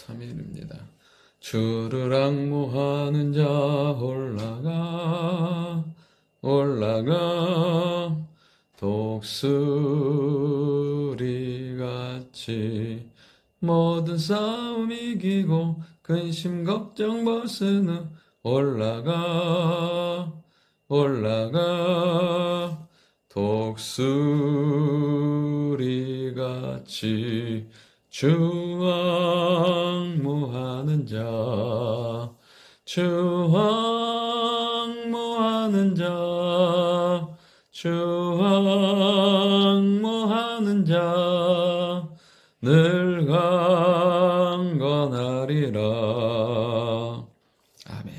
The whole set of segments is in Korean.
3일입니다. 주를 앙모하는 자 올라가 독수리같이 모든 싸움 이기고 근심 걱정 벗은 후 올라가 독수리같이 주 앙모하는 자 늘 강건하리라. 아멘.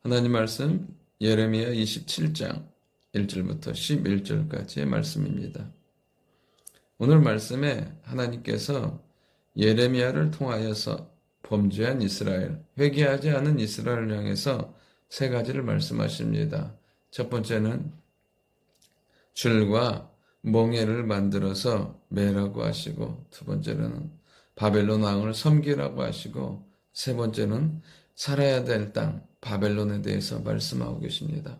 하나님 말씀 예레미야 27장 1절부터 11절까지의 말씀입니다. 오늘 말씀에 하나님께서 예레미야를 통하여서 범죄한 이스라엘, 회개하지 않은 이스라엘을 향해서 세 가지를 말씀하십니다. 첫 번째는 줄과 멍에를 만들어서 매라고 하시고, 두 번째는 바벨론 왕을 섬기라고 하시고, 세 번째는 살아야 될 땅 바벨론에 대해서 말씀하고 계십니다.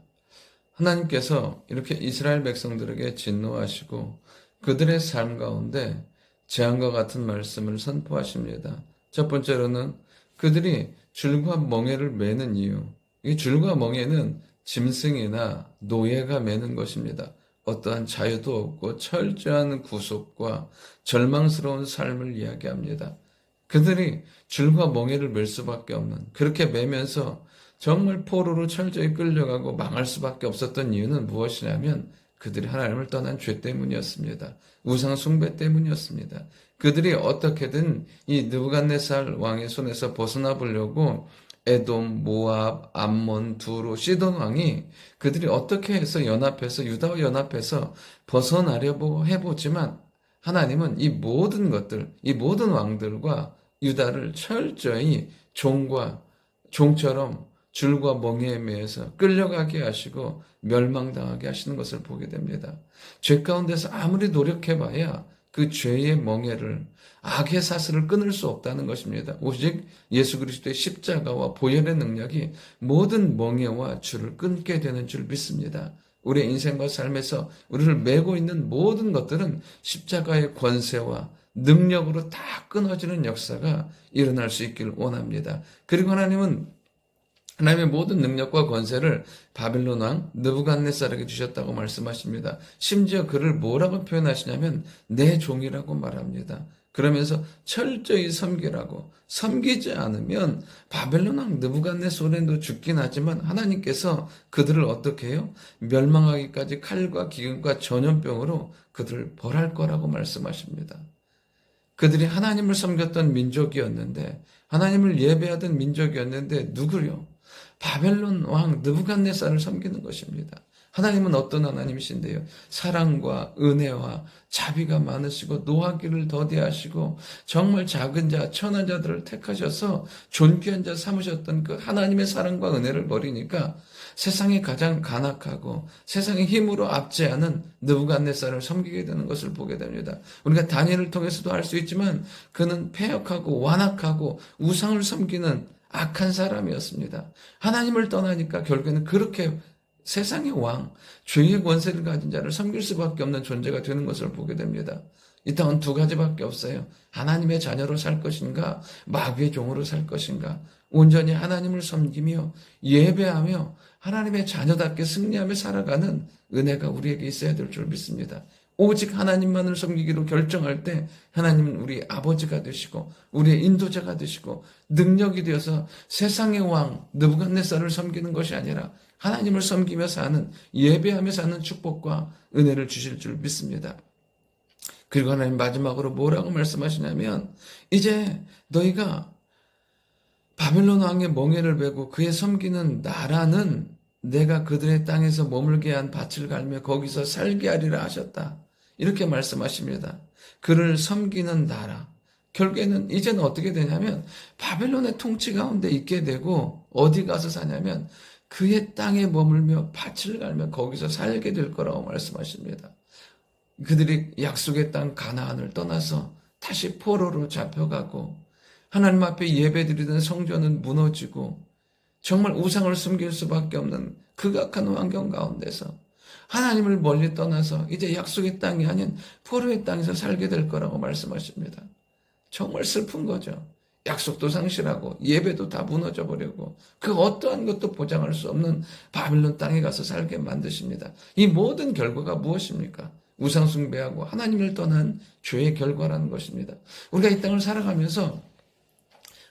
하나님께서 이렇게 이스라엘 백성들에게 진노하시고 그들의 삶 가운데 재앙과 같은 말씀을 선포하십니다. 첫 번째로는 그들이 줄과 멍에를 매는 이유. 이 줄과 멍에는 짐승이나 노예가 매는 것입니다. 어떠한 자유도 없고 철저한 구속과 절망스러운 삶을 이야기합니다. 그들이 줄과 멍에를 맬 수밖에 없는, 그렇게 매면서 정말 포로로 철저히 끌려가고 망할 수밖에 없었던 이유는 무엇이냐면 그들이 하나님을 떠난 죄 때문이었습니다. 우상 숭배 때문이었습니다. 그들이 어떻게든 이 느부갓네살 왕의 손에서 벗어나 보려고 에돔, 모압, 암몬, 두로, 시돈 왕이 그들이 어떻게 해서 연합해서 유다와 연합해서 벗어나려고 해보지만 하나님은 이 모든 것들, 이 모든 왕들과 유다를 철저히 종처럼 줄과 멍에에 매여서 끌려가게 하시고 멸망당하게 하시는 것을 보게 됩니다. 죄 가운데서 아무리 노력해봐야 그 죄의 멍에를, 악의 사슬을 끊을 수 없다는 것입니다. 오직 예수 그리스도의 십자가와 보혈의 능력이 모든 멍에와 줄을 끊게 되는 줄 믿습니다. 우리의 인생과 삶에서 우리를 메고 있는 모든 것들은 십자가의 권세와 능력으로 다 끊어지는 역사가 일어날 수 있기를 원합니다. 그리고 하나님의 모든 능력과 권세를 바벨론 왕 느부갓네살에게 주셨다고 말씀하십니다. 심지어 그를 뭐라고 표현하시냐면 내 종이라고 말합니다. 그러면서 철저히 섬기라고, 섬기지 않으면 바벨론 왕 느부갓네살도 죽긴 하지만 하나님께서 그들을 어떻게 해요? 멸망하기까지 칼과 기근과 전염병으로 그들을 벌할 거라고 말씀하십니다. 그들이 하나님을 섬겼던 민족이었는데, 하나님을 예배하던 민족이었는데 누구요? 바벨론 왕 느부갓네살을 섬기는 것입니다. 하나님은 어떤 하나님이신데요? 사랑과 은혜와 자비가 많으시고 노하기를 더디하시고 정말 작은 자, 천한 자들을 택하셔서 존귀한 자 삼으셨던 그 하나님의 사랑과 은혜를 버리니까 세상에 가장 간악하고 세상의 힘으로 압제하는 느부갓네살을 섬기게 되는 것을 보게 됩니다. 우리가 다니엘을 통해서도 알 수 있지만 그는 패역하고 완악하고 우상을 섬기는 악한 사람이었습니다. 하나님을 떠나니까 결국에는 그렇게 세상의 왕, 죄의 권세를 가진 자를 섬길 수밖에 없는 존재가 되는 것을 보게 됩니다. 이 땅은 두 가지밖에 없어요. 하나님의 자녀로 살 것인가, 마귀의 종으로 살 것인가. 온전히 하나님을 섬기며 예배하며 하나님의 자녀답게 승리하며 살아가는 은혜가 우리에게 있어야 될 줄 믿습니다. 오직 하나님만을 섬기기로 결정할 때 하나님은 우리 아버지가 되시고 우리의 인도자가 되시고 능력이 되어서 세상의 왕 느부갓네살을 섬기는 것이 아니라 하나님을 섬기며 사는, 예배하며 사는 축복과 은혜를 주실 줄 믿습니다. 그리고 하나님 마지막으로 뭐라고 말씀하시냐면 이제 너희가 바벨론 왕의 멍에를 베고 그의 섬기는 나라는 내가 그들의 땅에서 머물게 한 밭을 갈며 거기서 살게 하리라 하셨다. 이렇게 말씀하십니다. 그를 섬기는 나라. 결국에는 이제는 어떻게 되냐면 바벨론의 통치 가운데 있게 되고 어디 가서 사냐면 그의 땅에 머물며 밭을 갈며 거기서 살게 될 거라고 말씀하십니다. 그들이 약속의 땅 가나안을 떠나서 다시 포로로 잡혀가고 하나님 앞에 예배드리던 성전은 무너지고 정말 우상을 숨길 수밖에 없는 극악한 환경 가운데서 하나님을 멀리 떠나서 이제 약속의 땅이 아닌 포로의 땅에서 살게 될 거라고 말씀하십니다. 정말 슬픈 거죠. 약속도 상실하고 예배도 다 무너져 버리고 그 어떠한 것도 보장할 수 없는 바빌론 땅에 가서 살게 만드십니다. 이 모든 결과가 무엇입니까? 우상 숭배하고 하나님을 떠난 죄의 결과라는 것입니다. 우리가 이 땅을 살아가면서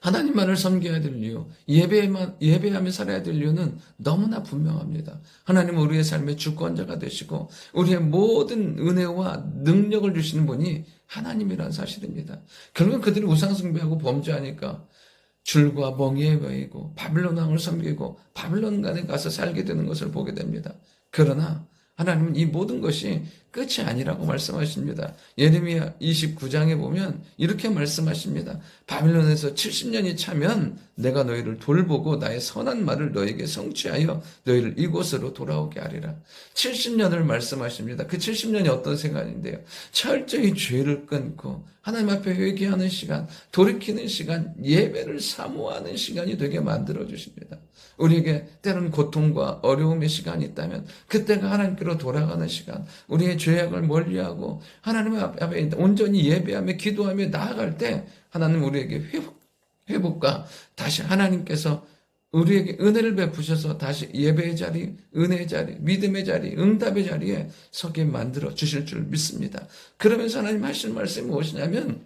하나님만을 섬겨야 될 이유, 예배하며 살아야 될 이유는 너무나 분명합니다. 하나님은 우리의 삶의 주권자가 되시고 우리의 모든 은혜와 능력을 주시는 분이 하나님이라는 사실입니다. 결국 그들이 우상 숭배하고 범죄하니까 줄과 멍에에 매이고 바빌론 왕을 섬기고 바빌론 간에 가서 살게 되는 것을 보게 됩니다. 그러나 하나님은 이 모든 것이 끝이 아니라고 말씀하십니다. 예레미야 29장에 보면 이렇게 말씀하십니다. 바빌론에서 70년이 차면 내가 너희를 돌보고 나의 선한 말을 너에게 성취하여 너희를 이곳으로 돌아오게 하리라. 70년을 말씀하십니다. 그 70년이 어떤 시간인데요. 철저히 죄를 끊고 하나님 앞에 회개하는 시간, 돌이키는 시간, 예배를 사모하는 시간이 되게 만들어 주십니다. 우리에게 때로는 고통과 어려움의 시간이 있다면 그때가 하나님께로 돌아가는 시간, 우리의 죄악을 멀리하고 하나님 앞에 온전히 예배하며 기도하며 나아갈 때 하나님 우리에게 회복과 다시 하나님께서 우리에게 은혜를 베푸셔서 다시 예배의 자리, 은혜의 자리, 믿음의 자리, 응답의 자리에 서게 만들어 주실 줄 믿습니다. 그러면서 하나님 하실 말씀이 무엇이냐면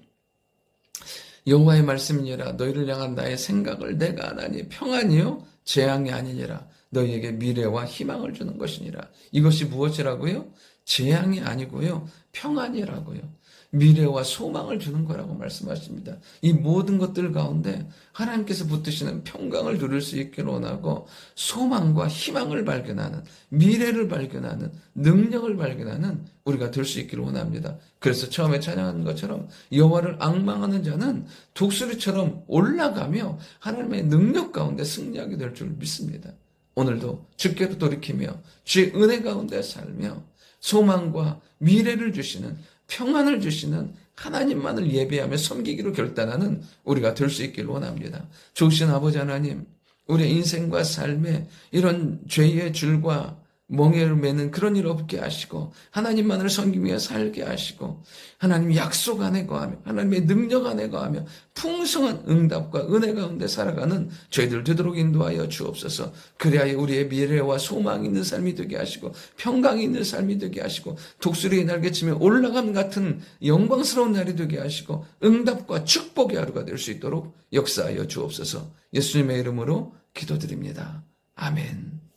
여호와의 말씀이니라 너희를 향한 나의 생각을 내가 하나니 평안이요 재앙이 아니니라 너희에게 미래와 희망을 주는 것이니라. 이것이 무엇이라고요? 재앙이 아니고요 평안이라고요. 미래와 소망을 주는 거라고 말씀하십니다. 이 모든 것들 가운데 하나님께서 붙드시는 평강을 누릴 수 있기를 원하고 소망과 희망을 발견하는, 미래를 발견하는, 능력을 발견하는 우리가 될 수 있기를 원합니다. 그래서 처음에 찬양한 것처럼 여호와를 앙망하는 자는 독수리처럼 올라가며 하나님의 능력 가운데 승리하게 될 줄 믿습니다. 오늘도 주께로 돌이키며 주의 은혜 가운데 살며 소망과 미래를 주시는, 평안을 주시는 하나님만을 예배하며 섬기기로 결단하는 우리가 될 수 있기를 원합니다. 좋으신 아버지 하나님, 우리의 인생과 삶에 이런 죄의 줄과 멍에를 매는 그런 일 없게 하시고 하나님만을 섬기며 살게 하시고 하나님 약속 안에 거하며 하나님의 능력 안에 거하며 풍성한 응답과 은혜 가운데 살아가는 저희들 되도록 인도하여 주옵소서. 그래야 우리의 미래와 소망이 있는 삶이 되게 하시고 평강이 있는 삶이 되게 하시고 독수리의 날개치며 올라감 같은 영광스러운 날이 되게 하시고 응답과 축복의 하루가 될 수 있도록 역사하여 주옵소서. 예수님의 이름으로 기도드립니다. 아멘.